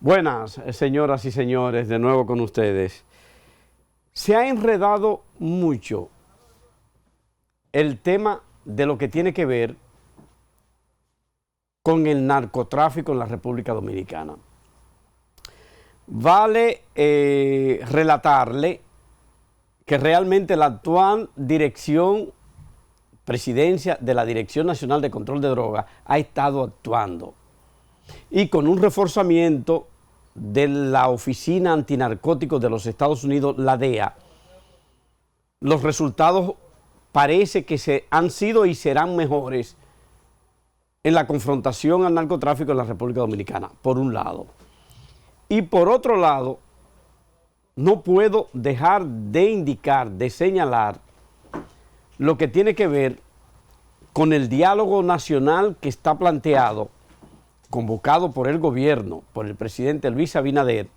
Buenas, señoras y señores, de nuevo con ustedes. Se ha enredado mucho el tema de lo que tiene que ver con el narcotráfico en la República Dominicana. Vale relatarle que realmente la actual presidencia de la Dirección Nacional de Control de Drogas ha estado actuando y con un reforzamiento de la Oficina Antinarcóticos de los Estados Unidos, la DEA, los resultados parece que han sido y serán mejores en la confrontación al narcotráfico en la República Dominicana, por un lado. Y por otro lado, no puedo dejar de indicar, de señalar lo que tiene que ver con el diálogo nacional que está planteado, convocado por el gobierno, por el presidente Luis Abinader,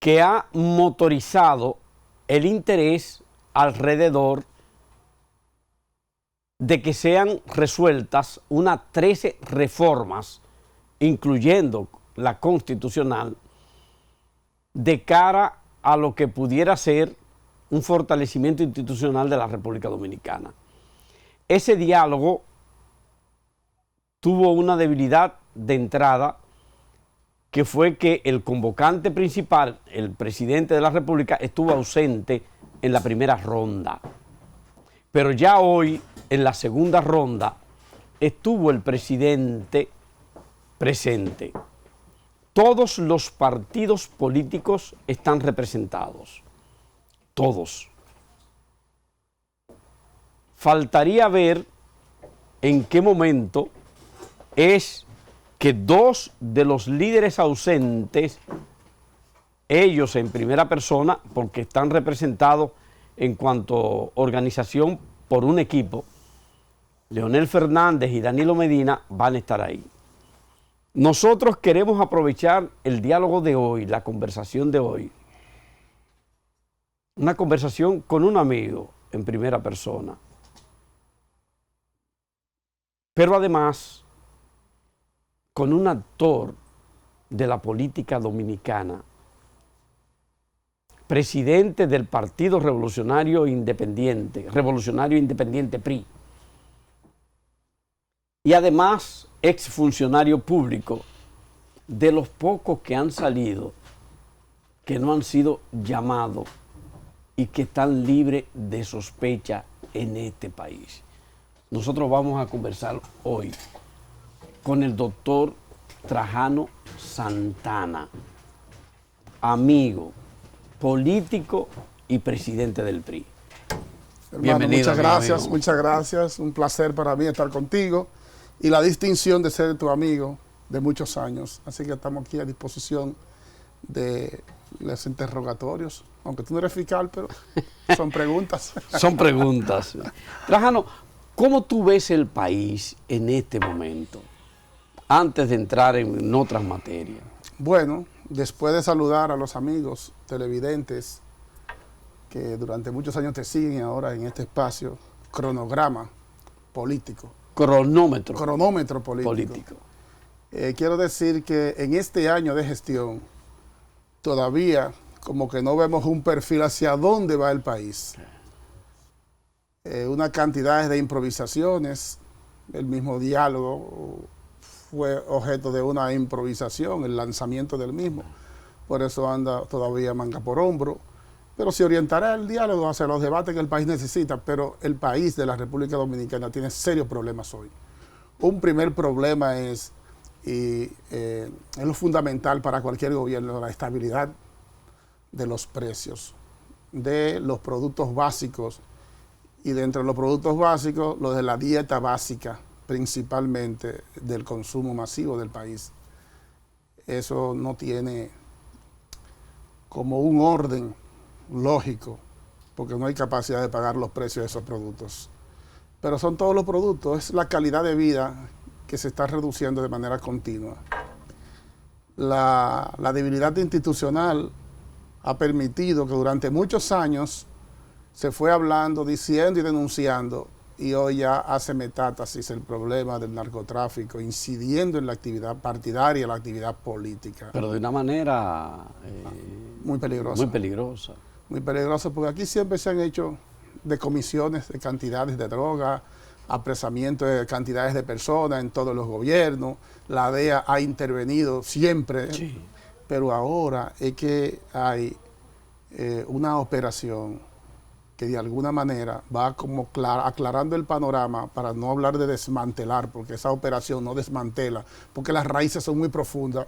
que ha motorizado el interés alrededor de que sean resueltas unas 13 reformas, incluyendo la constitucional, de cara a lo que pudiera ser un fortalecimiento institucional de la República Dominicana. Ese diálogo tuvo una debilidad de entrada, que fue que el convocante principal, el presidente de la República, estuvo ausente en la primera ronda. Pero ya hoy, en la segunda ronda, estuvo el presidente presente. Todos los partidos políticos están representados. Todos. Faltaría ver en qué momento es que dos de los líderes ausentes, ellos en primera persona, porque están representados en cuanto a organización por un equipo, Leonel Fernández y Danilo Medina van a estar ahí. Nosotros queremos aprovechar el diálogo de hoy, la conversación de hoy, una conversación con un amigo en primera persona, pero además con un actor de la política dominicana, presidente del Partido Revolucionario Independiente PRI, y además exfuncionario público, de los pocos que han salido, que no han sido llamados y que están libres de sospecha en este país. Nosotros vamos a conversar hoy con el doctor Trajano Santana, amigo, político y presidente del PRI. Hermano, Bienvenido. Muchas gracias. Un placer para mí estar contigo y la distinción de ser tu amigo de muchos años. Así que estamos aquí a disposición de los interrogatorios, aunque tú no eres fiscal, pero son preguntas. Son preguntas. Trajano, ¿cómo tú ves el país en este momento? Antes de entrar en otras materias. Bueno, después de saludar a los amigos televidentes que durante muchos años te siguen y ahora en este espacio, cronograma político. Cronómetro político. Quiero decir que en este año de gestión todavía como que no vemos un perfil hacia dónde va el país. Una cantidad de improvisaciones, el mismo diálogo fue objeto de una improvisación, el lanzamiento del mismo. Por eso anda todavía manga por hombro. Pero se orientará el diálogo hacia los debates que el país necesita, pero el país de la República Dominicana tiene serios problemas hoy. Un primer problema es lo fundamental para cualquier gobierno, la estabilidad de los precios, de los productos básicos, y dentro de los productos básicos, los de la dieta básica, principalmente del consumo masivo del país. Eso no tiene como un orden lógico, porque no hay capacidad de pagar los precios de esos productos. Pero son todos los productos, es la calidad de vida que se está reduciendo de manera continua. La debilidad institucional ha permitido que durante muchos años se fue hablando, diciendo y denunciando y hoy ya hace metástasis el problema del narcotráfico, incidiendo en la actividad partidaria, la actividad política. Pero de una manera muy peligrosa. Muy peligrosa. Muy peligrosa, porque aquí siempre se han hecho decomisiones de cantidades de droga, apresamiento de cantidades de personas en todos los gobiernos. La DEA ha intervenido siempre, sí, pero ahora es que hay una operación que de alguna manera va como aclarando el panorama, para no hablar de desmantelar, porque esa operación no desmantela, porque las raíces son muy profundas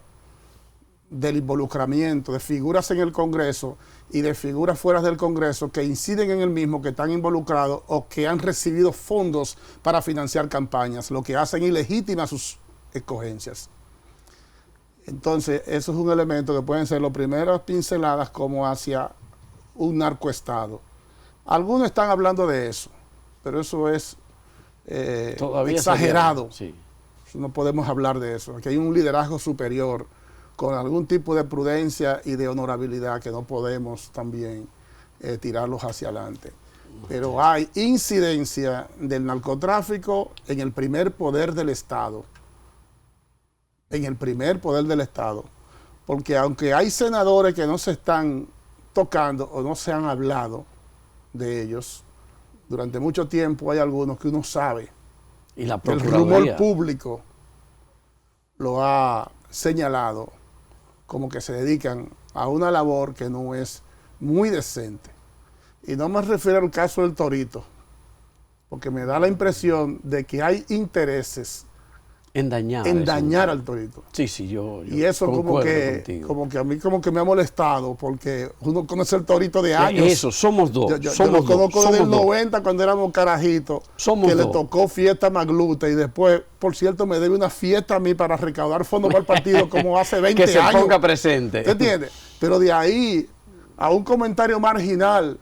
del involucramiento de figuras en el Congreso y de figuras fuera del Congreso que inciden en el mismo, que están involucrados o que han recibido fondos para financiar campañas, lo que hacen ilegítimas sus escogencias. Entonces, eso es un elemento que pueden ser las primeras pinceladas como hacia un narcoestado. Algunos están hablando de eso, pero eso es exagerado. Sí. No podemos hablar de eso. Aquí hay un liderazgo superior con algún tipo de prudencia y de honorabilidad que no podemos también tirarlos hacia adelante. Pero hay incidencia del narcotráfico en el primer poder del Estado. En el primer poder del Estado. Porque aunque hay senadores que no se están tocando o no se han hablado de ellos, durante mucho tiempo hay algunos que uno sabe. Y la el rumor público lo ha señalado como que se dedican a una labor que no es muy decente. Y no me refiero al caso del Torito, porque me da la impresión de que hay intereses en dañar al Torito. Sí, sí, yo y eso como que a mí como que me ha molestado, porque uno conoce el Torito de años. Eso, somos dos. Yo lo conozco desde el 90, cuando éramos carajitos, que le tocó fiesta Magluta, y después, por cierto, me debe una fiesta a mí para recaudar fondos para el partido como hace 20 años. Que se ponga presente. ¿Te entiendes? Pero de ahí a un comentario marginal,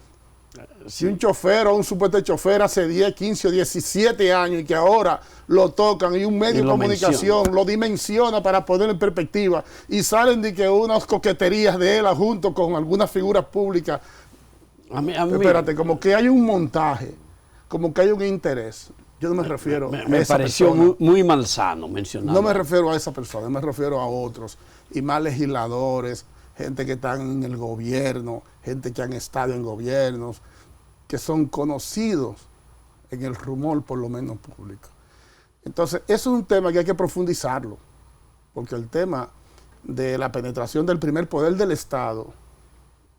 si un chofer o un supuesto chofer hace 10, 15 o 17 años y que ahora lo tocan y un medio de comunicación lo dimensiona para poner en perspectiva y salen de que unas coqueterías de él junto con algunas figuras públicas. Espérate, como que hay un montaje, como que hay un interés. Yo no me refiero a esa persona. Me pareció muy malsano mencionar. No me refiero a esa persona, me refiero a otros y más legisladores, gente que están en el gobierno, gente que han estado en gobiernos, que son conocidos en el rumor, por lo menos público. Entonces, eso es un tema que hay que profundizarlo, porque el tema de la penetración del primer poder del Estado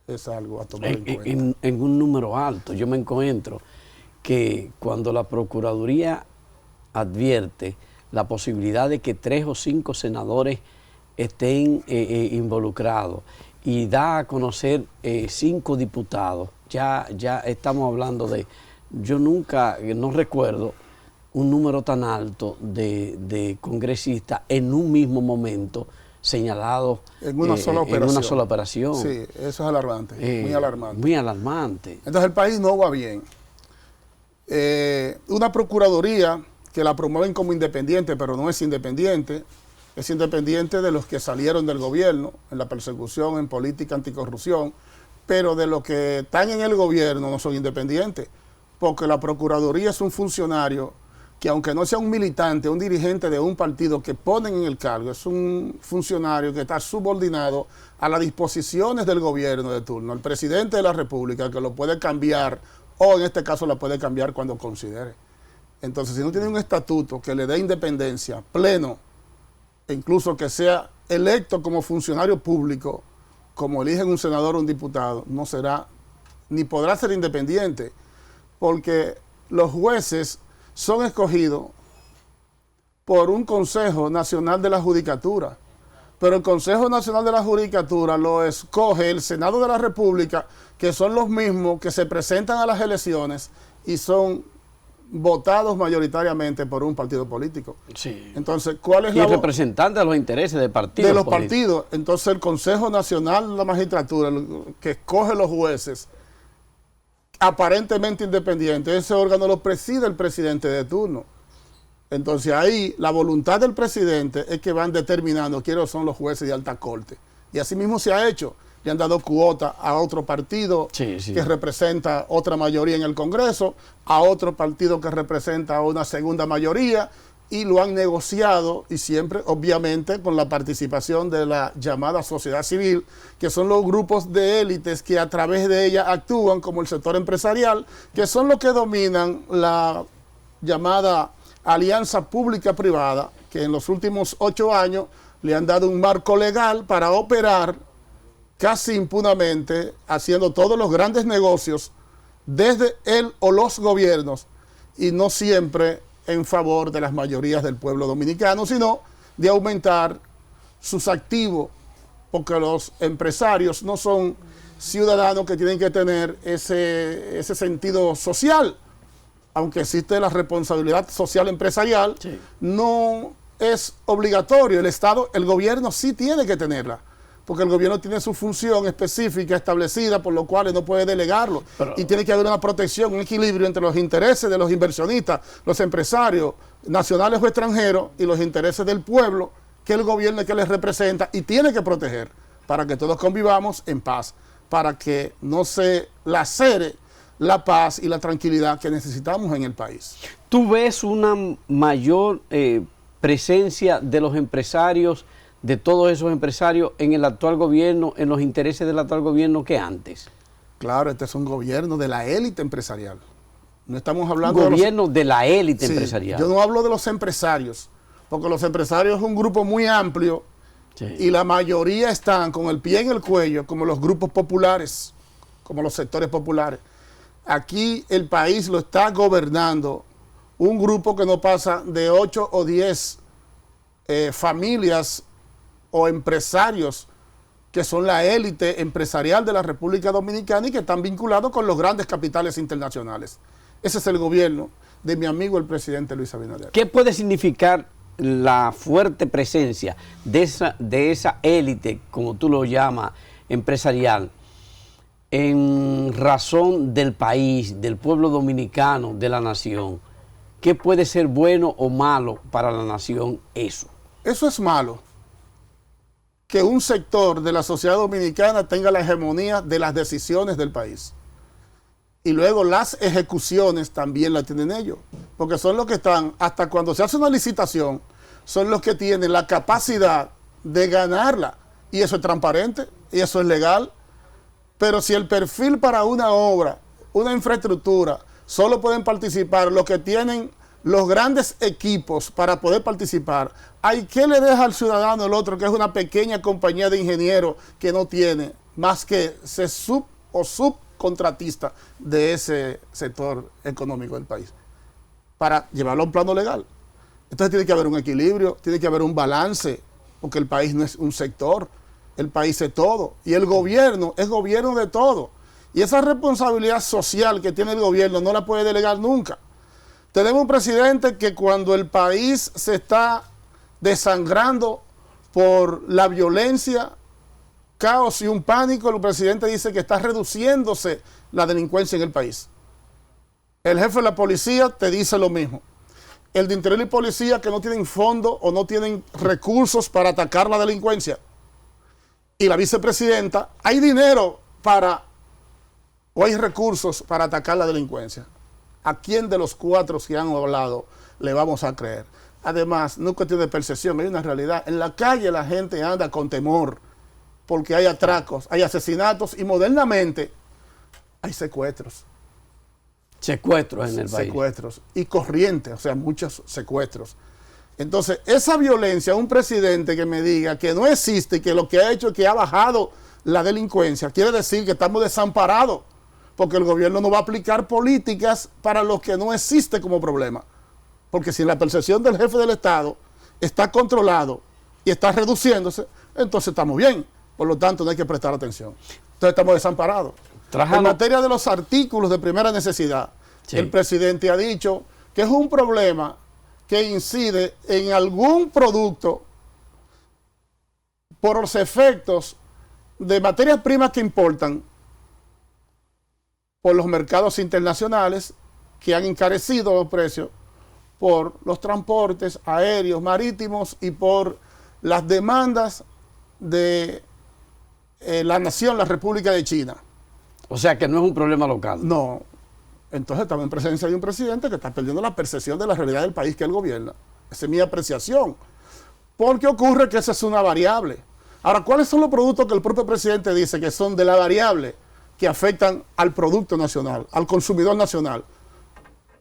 es algo a tomar en cuenta. En un número alto, yo me encuentro que cuando la Procuraduría advierte la posibilidad de que 3 o 5 senadores estén involucrados y da a conocer 5 diputados, ya estamos hablando de, yo no recuerdo un número tan alto de congresistas en un mismo momento señalados en una sola operación. Sí, eso es alarmante, muy alarmante. Muy alarmante. Entonces el país no va bien. Una Procuraduría que la promueven como independiente, pero no es independiente de los que salieron del gobierno en la persecución, en política anticorrupción, pero de los que están en el gobierno no son independientes, porque la Procuraduría es un funcionario que, aunque no sea un militante, un dirigente de un partido que ponen en el cargo, es un funcionario que está subordinado a las disposiciones del gobierno de turno, al presidente de la República, que lo puede cambiar, o en este caso la puede cambiar cuando considere. Entonces, si no tiene un estatuto que le dé independencia pleno, e incluso que sea electo como funcionario público, como eligen un senador o un diputado, no será, ni podrá ser independiente, porque los jueces son escogidos por un Consejo Nacional de la Judicatura, pero el Consejo Nacional de la Judicatura lo escoge el Senado de la República, que son los mismos que se presentan a las elecciones y son votados mayoritariamente por un partido político. Sí. Entonces, ¿cuál es la representante de los intereses de partidos? De los partidos. Entonces, el Consejo Nacional de la Magistratura, que escoge los jueces, aparentemente independiente, ese órgano lo preside el presidente de turno. Entonces, ahí la voluntad del presidente es que van determinando quiénes son los jueces de alta corte. Y así mismo se ha hecho. le han dado cuota a otro partido que representa otra mayoría en el Congreso, a otro partido que representa una segunda mayoría, y lo han negociado, y siempre, obviamente, con la participación de la llamada sociedad civil, que son los grupos de élites que a través de ella actúan como el sector empresarial, que son los que dominan la llamada alianza pública-privada, que en los últimos 8 años le han dado un marco legal para operar casi impunemente, haciendo todos los grandes negocios desde él o los gobiernos, y no siempre en favor de las mayorías del pueblo dominicano, sino de aumentar sus activos, porque los empresarios no son ciudadanos que tienen que tener ese sentido social. Aunque existe la responsabilidad social empresarial, no es obligatorio. El Estado, el gobierno sí tiene que tenerla, porque el gobierno tiene su función específica establecida, por lo cual no puede delegarlo. Y tiene que haber una protección, un equilibrio entre los intereses de los inversionistas, los empresarios nacionales o extranjeros, y los intereses del pueblo, que el gobierno es que les representa y tiene que proteger, para que todos convivamos en paz, para que no se lacere la paz y la tranquilidad que necesitamos en el país. ¿Tú ves una mayor presencia de los empresarios, de todos esos empresarios en el actual gobierno, en los intereses del actual gobierno que antes? Claro, este es un gobierno de la élite empresarial. No estamos hablando gobierno de la élite empresarial. Yo no hablo de los empresarios, porque los empresarios es un grupo muy amplio y la mayoría están con el pie en el cuello, como los grupos populares, como los sectores populares. Aquí el país lo está gobernando un grupo que no pasa de 8 o 10 familias o empresarios que son la élite empresarial de la República Dominicana y que están vinculados con los grandes capitales internacionales. Ese es el gobierno de mi amigo el presidente Luis Abinader. ¿Qué puede significar la fuerte presencia de esa élite, como tú lo llamas, empresarial, en razón del país, del pueblo dominicano, de la nación? ¿Qué puede ser bueno o malo para la nación eso? Eso es malo. Que un sector de la sociedad dominicana tenga la hegemonía de las decisiones del país. Y luego las ejecuciones también las tienen ellos. Porque son los que están, hasta cuando se hace una licitación, son los que tienen la capacidad de ganarla. Y eso es transparente, y eso es legal. Pero si el perfil para una obra, una infraestructura, solo pueden participar los que tienen los grandes equipos para poder participar, ¿qué le deja al ciudadano el otro, que es una pequeña compañía de ingenieros que no tiene más que ser subcontratista de ese sector económico del país, para llevarlo a un plano legal? Entonces tiene que haber un equilibrio, tiene que haber un balance, porque el país no es un sector, el país es todo, y el gobierno es gobierno de todo, y esa responsabilidad social que tiene el gobierno no la puede delegar nunca. Tenemos un presidente que cuando el país se está desangrando por la violencia, caos y un pánico, el presidente dice que está reduciéndose la delincuencia en el país. El jefe de la policía te dice lo mismo. El de Interior y Policía, que no tienen fondos o no tienen recursos para atacar la delincuencia. Y la vicepresidenta, hay dinero o hay recursos para atacar la delincuencia. ¿A quién de los 4 que han hablado le vamos a creer? Además, no es cuestión de percepción, hay una realidad. En la calle la gente anda con temor porque hay atracos, hay asesinatos y modernamente hay secuestros. Secuestros en el país. Secuestros y corrientes, o sea, muchos secuestros. Entonces, esa violencia, un presidente que me diga que no existe y que lo que ha hecho es que ha bajado la delincuencia, quiere decir que estamos desamparados, porque el gobierno no va a aplicar políticas para lo que no existe como problema. Porque si la percepción del jefe del Estado está controlado y está reduciéndose, entonces estamos bien. Por lo tanto, no hay que prestar atención. Entonces estamos desamparados. En materia de los artículos de primera necesidad, el presidente ha dicho que es un problema que incide en algún producto por los efectos de materias primas que importan por los mercados internacionales, que han encarecido los precios por los transportes aéreos, marítimos y por las demandas de la nación, la República de China. O sea que no es un problema local. No. Entonces estamos en presencia de un presidente que está perdiendo la percepción de la realidad del país que él gobierna. Esa es mi apreciación. Porque ocurre que esa es una variable. Ahora, ¿cuáles son los productos que el propio presidente dice que son de la variable que afectan al producto nacional, al consumidor nacional?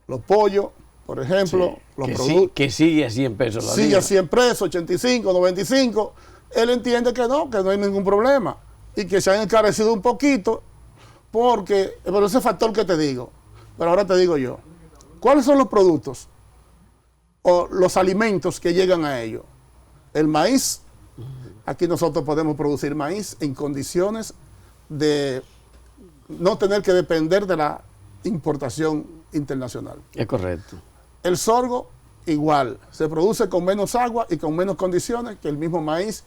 Los pollos, por ejemplo, Sí, los que, productos. que sigue a 100 pesos la Sigue libra. a 100 pesos, 85, 95. Él entiende que no hay ningún problema. Y que se han encarecido un poquito, porque, por ese factor que te digo. Pero ahora te digo yo, ¿cuáles son los productos o los alimentos que llegan a ellos? El maíz. Aquí nosotros podemos producir maíz en condiciones de no tener que depender de la importación internacional. Es correcto. El sorgo, igual, se produce con menos agua y con menos condiciones que el mismo maíz.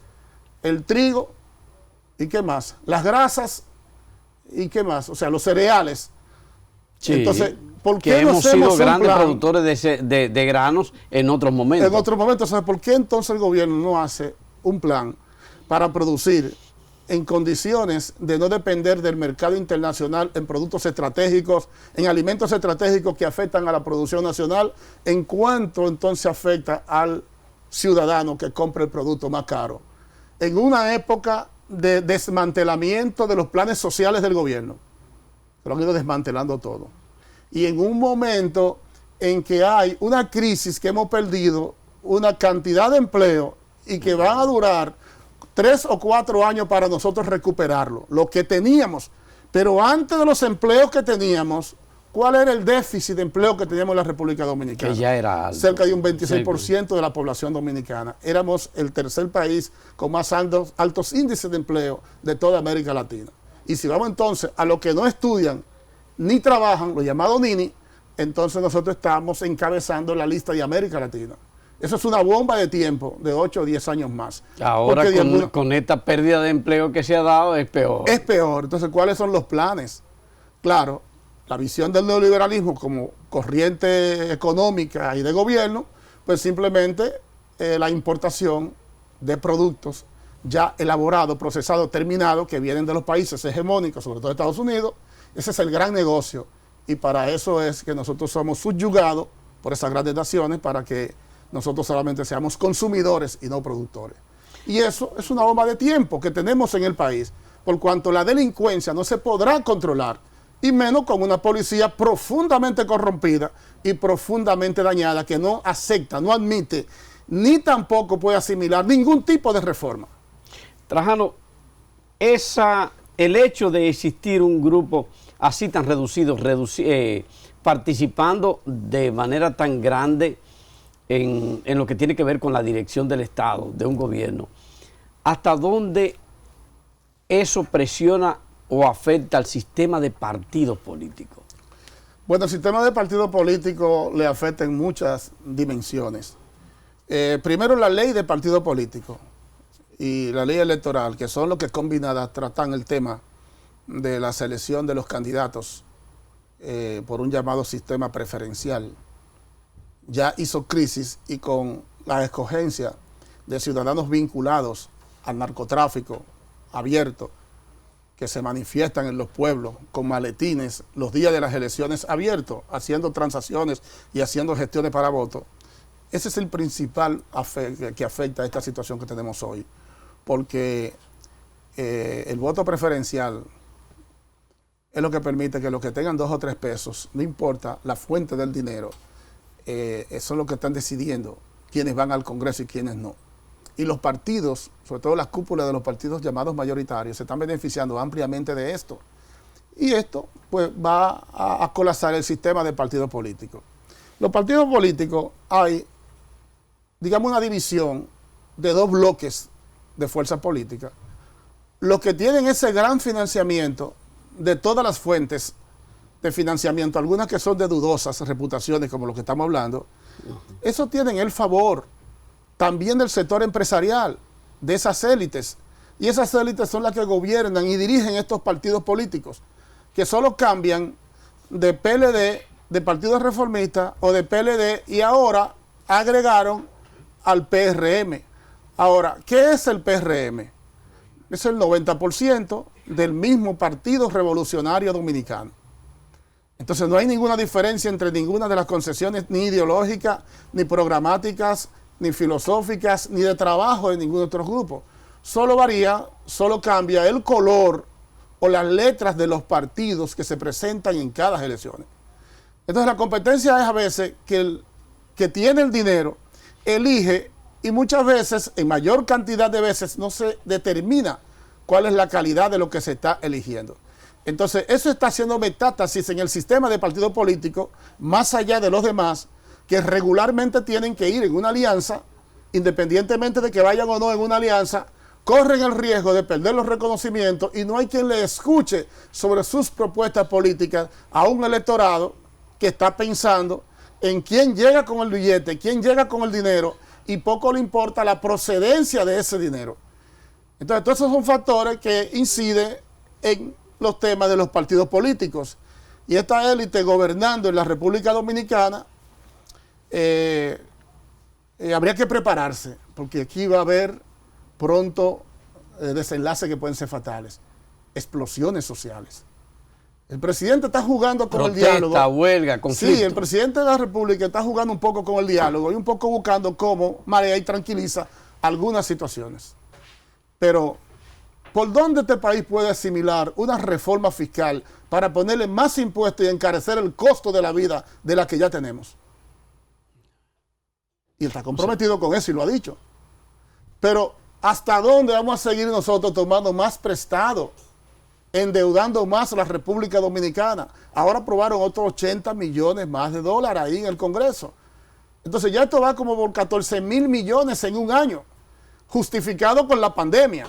El trigo, ¿y qué más? Las grasas, ¿y qué más? O sea, los cereales. Sí, Entonces, ¿por que qué no hemos hacemos sido un grandes plan productores de granos en otros momentos. en otro momento? O sea, ¿por qué entonces el gobierno no hace un plan para producir en condiciones de no depender del mercado internacional en productos estratégicos, en alimentos estratégicos que afectan a la producción nacional? ¿En cuánto entonces afecta al ciudadano que compra el producto más caro? En una época de desmantelamiento de los planes sociales del gobierno. Lo han ido desmantelando todo. Y en un momento en que hay una crisis que hemos perdido, una cantidad de empleo y que van a durar 3 o 4 años para nosotros recuperarlo, lo que teníamos. Pero antes de los empleos que teníamos, ¿cuál era el déficit de empleo que teníamos en la República Dominicana? Que ya era alto. Cerca de un 26% de la población dominicana. Éramos el tercer país con más altos índices de empleo de toda América Latina. Y si vamos entonces a los que no estudian ni trabajan, los llamados NINI, entonces nosotros estamos encabezando la lista de América Latina. Eso es una bomba de tiempo de 8 o 10 años más. Ahora con esta pérdida de empleo que se ha dado es peor. Es peor. Entonces, ¿cuáles son los planes? Claro, la visión del neoliberalismo como corriente económica y de gobierno, pues simplemente la importación de productos ya elaborados, procesados, terminados, que vienen de los países hegemónicos, sobre todo Estados Unidos. Ese es el gran negocio. Y para eso es que nosotros somos subyugados por esas grandes naciones, para que nosotros solamente seamos consumidores y no productores. Y eso es una bomba de tiempo que tenemos en el país, por cuanto la delincuencia no se podrá controlar, y menos con una policía profundamente corrompida y profundamente dañada, que no acepta, no admite, ni tampoco puede asimilar ningún tipo de reforma. Trajano, el hecho de existir un grupo así tan reducido, participando de manera tan grande en lo que tiene que ver con la dirección del Estado, de un gobierno, ¿hasta dónde eso presiona o afecta al sistema de partidos políticos? Bueno, el sistema de partidos políticos le afecta en muchas dimensiones. Primero, la ley de partido político y la ley electoral, que son los que combinadas tratan el tema de la selección de los candidatos por un llamado sistema preferencial, ya hizo crisis, y con la escogencia de ciudadanos vinculados al narcotráfico abierto, que se manifiestan en los pueblos con maletines los días de las elecciones abiertos, haciendo transacciones y haciendo gestiones para votos. Ese es el principal que afecta a esta situación que tenemos hoy, porque el voto preferencial es lo que permite que los que tengan 2 o 3 pesos, no importa la fuente del dinero, son los que están decidiendo quiénes van al Congreso y quiénes no. Y los partidos, sobre todo las cúpulas de los partidos llamados mayoritarios, se están beneficiando ampliamente de esto. Y esto pues va a colapsar el sistema de partidos políticos. Los partidos políticos, hay, digamos, una división de 2 bloques de fuerzas políticas. Los que tienen ese gran financiamiento de todas las fuentes de financiamiento, algunas que son de dudosas reputaciones, como lo que estamos hablando, esos tienen el favor también del sector empresarial, de esas élites. Y esas élites son las que gobiernan y dirigen estos partidos políticos, que solo cambian de PLD, de Partido Reformista o de PLD, y ahora agregaron al PRM. Ahora, ¿qué es el PRM? es el 90% del mismo Partido Revolucionario Dominicano. Entonces no hay ninguna diferencia entre ninguna de las concesiones, ni ideológicas, ni programáticas, ni filosóficas, ni de trabajo de ningún otro grupo. Solo varía, solo cambia el color o las letras de los partidos que se presentan en cada elección. Entonces la competencia es a veces que el que tiene el dinero elige, y muchas veces, en mayor cantidad de veces, no se determina cuál es la calidad de lo que se está eligiendo. Entonces, eso está haciendo metástasis en el sistema de partidos políticos, más allá de los demás, que regularmente tienen que ir en una alianza, independientemente de que vayan o no en una alianza, corren el riesgo de perder los reconocimientos y no hay quien le escuche sobre sus propuestas políticas a un electorado que está pensando en quién llega con el billete, quién llega con el dinero, y poco le importa la procedencia de ese dinero. Entonces, todos esos son factores que inciden en los temas de los partidos políticos. Y esta élite gobernando en la República Dominicana, habría que prepararse, porque aquí va a haber pronto desenlaces que pueden ser fatales. Explosiones sociales. El presidente está jugando con el diálogo. Huelga, conflicto. Sí, el presidente de la República está jugando un poco con el diálogo y un poco buscando cómo marea y tranquiliza algunas situaciones. Pero, ¿por dónde este país puede asimilar una reforma fiscal para ponerle más impuestos y encarecer el costo de la vida de la que ya tenemos? Y él está comprometido con eso y lo ha dicho. Pero, ¿hasta dónde vamos a seguir nosotros tomando más prestado, endeudando más a la República Dominicana? Ahora aprobaron otros 80 millones más de dólares ahí en el Congreso. Entonces ya esto va como por 14,000 millones en un año, justificado por la pandemia.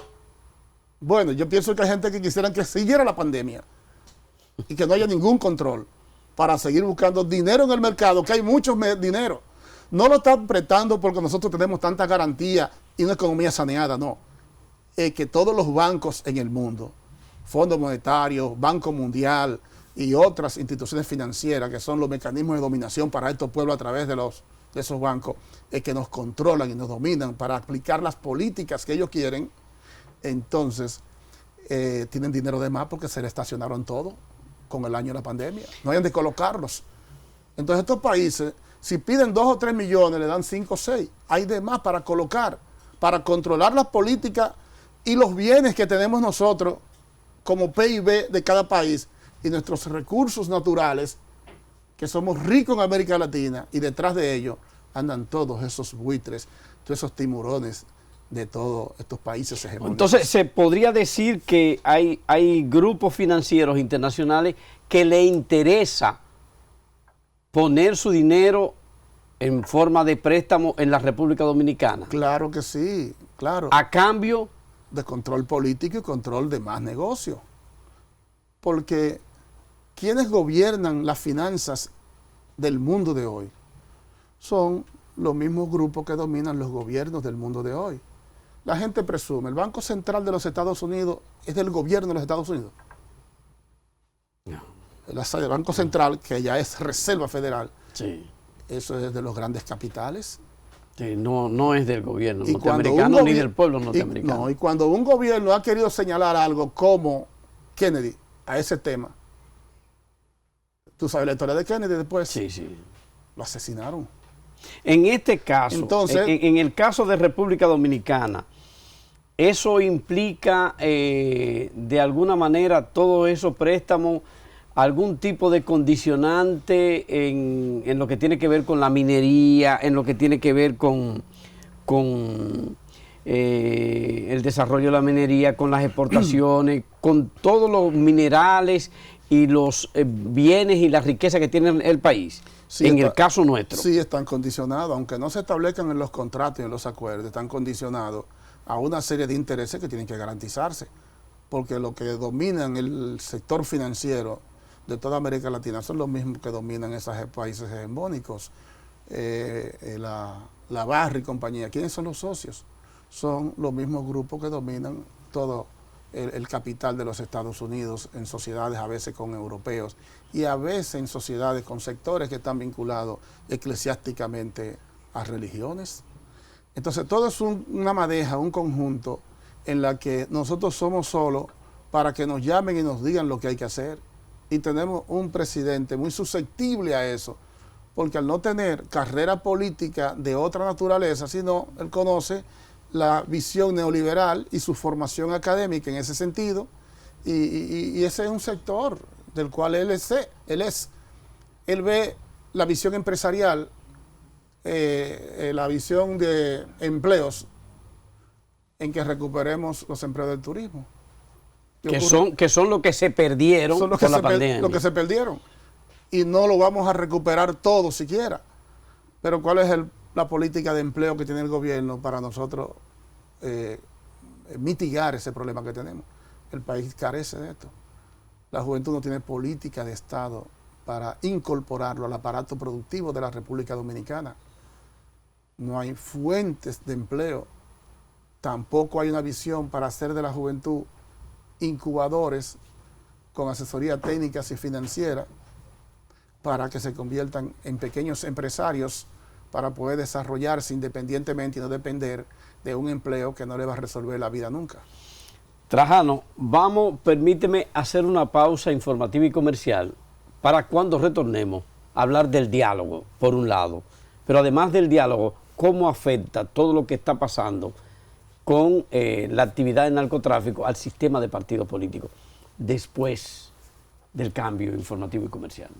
Bueno, yo pienso que hay gente que quisiera que siguiera la pandemia y que no haya ningún control para seguir buscando dinero en el mercado, que hay mucho dinero. No lo están prestando porque nosotros tenemos tanta garantía y una economía saneada, no. Es que todos los bancos en el mundo, Fondo Monetario, Banco Mundial y otras instituciones financieras que son los mecanismos de dominación para estos pueblos a través de esos bancos, es que nos controlan y nos dominan para aplicar las políticas que ellos quieren. Entonces, tienen dinero de más porque se le estacionaron todo con el año de la pandemia. No hayan de colocarlos. Entonces, estos países, si piden 2 o 3 millones, le dan 5 o 6. Hay de más para colocar, para controlar las políticas y los bienes que tenemos nosotros como PIB de cada país y nuestros recursos naturales, que somos ricos en América Latina, y detrás de ellos andan todos esos buitres, todos esos tiburones de todos estos países hegemónicos. Entonces, se podría decir que hay grupos financieros internacionales que le interesa poner su dinero en forma de préstamo en la República Dominicana. Claro que sí, claro. A cambio de control político y control de más negocio. Porque quienes gobiernan las finanzas del mundo de hoy son los mismos grupos que dominan los gobiernos del mundo de hoy. La gente presume, el Banco Central de los Estados Unidos es del gobierno de los Estados Unidos. No. El Banco Central, que ya es Reserva Federal, sí, eso es de los grandes capitales. Sí, no es del gobierno norteamericano ni del pueblo norteamericano. Y cuando un gobierno ha querido señalar algo como Kennedy a ese tema, tú sabes la historia de Kennedy después. Sí, sí. Lo asesinaron. En este caso, entonces, en el caso de República Dominicana, ¿eso implica de alguna manera todos esos préstamos algún tipo de condicionante en lo que tiene que ver con la minería, en lo que tiene que ver con el desarrollo de la minería, con las exportaciones, con todos los minerales y los bienes y la riqueza que tiene el país? Sí, en el caso nuestro. Sí, están condicionados, aunque no se establezcan en los contratos y en los acuerdos, están condicionados a una serie de intereses que tienen que garantizarse, porque lo que dominan el sector financiero de toda América Latina son los mismos que dominan esos países hegemónicos. La Barra y compañía, ¿quiénes son los socios? Son los mismos grupos que dominan todo el capital de los Estados Unidos en sociedades a veces con europeos y a veces en sociedades con sectores que están vinculados eclesiásticamente a religiones. Entonces todo es una madeja, un conjunto en la que nosotros somos solos para que nos llamen y nos digan lo que hay que hacer. Y tenemos un presidente muy susceptible a eso, porque al no tener carrera política de otra naturaleza, sino él conoce la visión neoliberal y su formación académica en ese sentido, y ese es un sector del cual él ve la visión empresarial, la visión de empleos, en que recuperemos los empleos del turismo. Que son los que se perdieron con la pandemia. Los que se perdieron. Y no lo vamos a recuperar todo siquiera. Pero ¿cuál es la política de empleo que tiene el gobierno para nosotros mitigar ese problema que tenemos? El país carece de esto. La juventud no tiene política de Estado para incorporarlo al aparato productivo de la República Dominicana. No hay fuentes de empleo. Tampoco hay una visión para hacer de la juventud incubadores con asesoría técnicas y financiera para que se conviertan en pequeños empresarios para poder desarrollarse independientemente y no depender de un empleo que no le va a resolver la vida nunca. Trajano, permíteme hacer una pausa informativa y comercial para cuando retornemos a hablar del diálogo, por un lado, pero además del diálogo, cómo afecta todo lo que está pasando con la actividad de narcotráfico al sistema de partidos políticos después del cambio informativo y comercial.